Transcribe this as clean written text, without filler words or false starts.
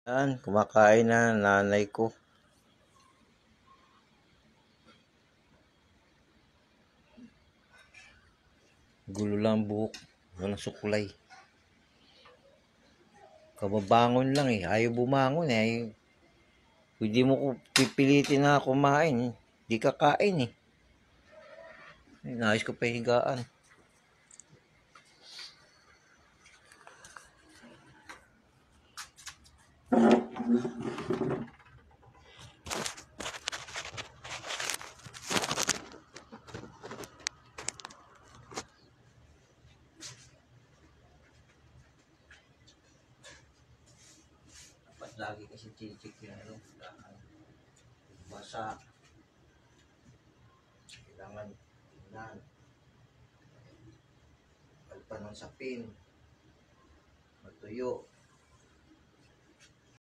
Yan, kumakain na nanay ko. Gulo lang buhok. Walang suklay. Kababangon lang eh. Ayaw bumangon eh. Hindi mo ko pipilitin na kumain. Hindi kakain eh. Nais ko pa higaan. Dapat lagi kasi chichik yung ano. Basa. Kailangan tingnan. Palpan ng sapin. Matuyo.